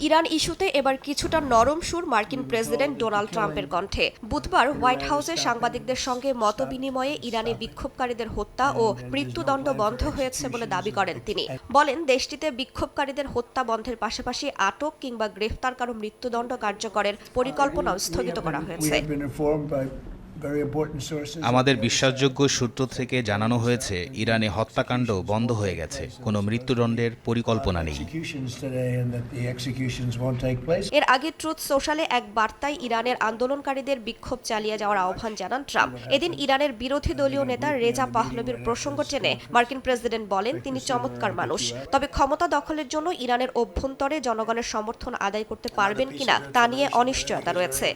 Iran ইস্যুতে এবার কিছুটা নরম সুর মার্কিন প্রেসিডেন্ট ডোনাল্ড ট্রাম্পের কণ্ঠে। বুধবার হোয়াইট হাউসে সাংবাদিকদের সঙ্গে মতবিনিময়ে ইরানে বিক্ষোভকারীদের হত্যা ও মৃত্যুদণ্ড বন্ধ হয়েছে বলে দাবি করেন তিনি। বলেন, দেশটিতে বিক্ষোভকারীদের হত্যা বন্ধের পাশাপাশি আটক কিংবা গ্রেফতার কারো মৃত্যুদণ্ড কার্যকরের পরিকল্পনাও স্থগিত করা হয়েছে। আমাদের বিশ্বাসযোগ্য সূত্র থেকে জানানো হয়েছে ইরানে হত্যাকাণ্ড বন্ধ হয়ে গেছে, কোনো মৃত্যুদণ্ডের পরিকল্পনা নেই। এর আগে ট্রুথ সোশ্যালে এক বার্তায় ইরানের আন্দোলনকারীদের বিক্ষোভ চালিয়ে যাওয়ার আহ্বান জানান ট্রাম্প। এদিন ইরানের বিরোধী দলীয় নেতা রেজা পাহলভির প্রসঙ্গ টেনে মার্কিন প্রেসিডেন্ট বলেন, তিনি চমৎকার মানুষ, তবে ক্ষমতা দখলের জন্য ইরানের অভ্যন্তরে জনগণের সমর্থন আদায় করতে পারবেন কিনা তা নিয়ে অনিশ্চয়তা রয়েছে।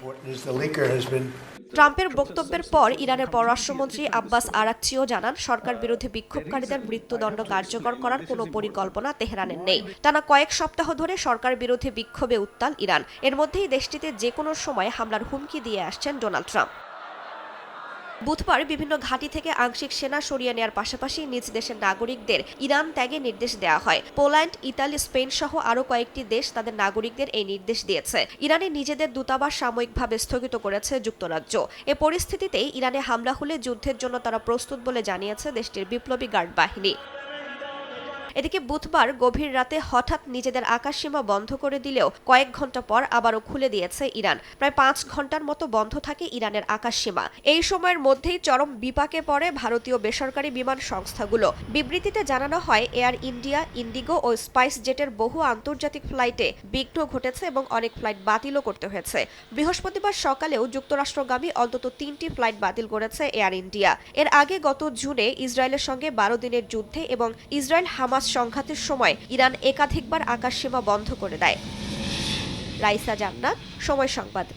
ট্রাম্পের বক্তব্যের পর ইরানের পররাষ্ট্রমন্ত্রী আব্বাস আরাকচিও জানান, সরকার বিরোধী বিক্ষোভকারীদের মৃত্যুদণ্ড কার্যকর করার কোনো পরিকল্পনা তেহরানের নেই। টানা কয়েক সপ্তাহ ধরে সরকার বিরোধী বিক্ষোভে উত্তাল ইরান। এর মধ্যেই দেশটিতে যে কোনো সময় হামলার হুমকি দিয়ে আসছেন ডোনাল্ড ট্রাম্প। বুধবার বিভিন্ন ঘাঁটি থেকে আংশিক সেনা সরিয়ে নেওয়ার পাশাপাশি নিজ দেশের নাগরিকদের ইরান ত্যাগে নির্দেশ দেওয়া হয়। পোল্যান্ড, ইতালি, স্পেন সহ আরও কয়েকটি দেশ তাদের নাগরিকদের এই নির্দেশ দিয়েছে। ইরানে নিজেদের দূতাবাস সাময়িকভাবে স্থগিত করেছে যুক্তরাজ্য। এ পরিস্থিতিতেই ইরানে হামলা হলে যুদ্ধের জন্য তারা প্রস্তুত বলে জানিয়েছে দেশটির বিপ্লবী গার্ড বাহিনী। এদিকে বুধবার গভীর রাতে হঠাৎ নিজেদের আকাশসীমা বন্ধ করে দিলেও কয়েক ঘণ্টা পর আবারও খুলে দিয়েছে ইরান। প্রায় 5 ঘণ্টার মতো বন্ধ থাকে ইরানের আকাশসীমা। এই সময়ের মধ্যেই চরম বিপাকে পড়ে ভারতীয় বেসরকারি বিমান সংস্থাগুলো। বিবৃতিতে জানানো হয়, এয়ার ইন্ডিয়া, ইন্ডিগো ও স্পাইস জেটের বহু আন্তর্জাতিক ফ্লাইটে বিঘ্ন ঘটেছে এবং অনেক ফ্লাইট বাতিলও করতে হয়েছে। বৃহস্পতিবার সকালেও যুক্তরাষ্ট্রগামী অন্তত 3টি ফ্লাইট বাতিল করেছে এয়ার ইন্ডিয়া। এর আগে গত জুনে ইসরায়েলের সঙ্গে 12 দিনের যুদ্ধে এবং ইসরায়েল হামাস সংঘাতের সময় ইরান একাধিকবার আকাশসীমা বন্ধ করে দেয়। রাইসা জান্নাত, সময় সংবাদ।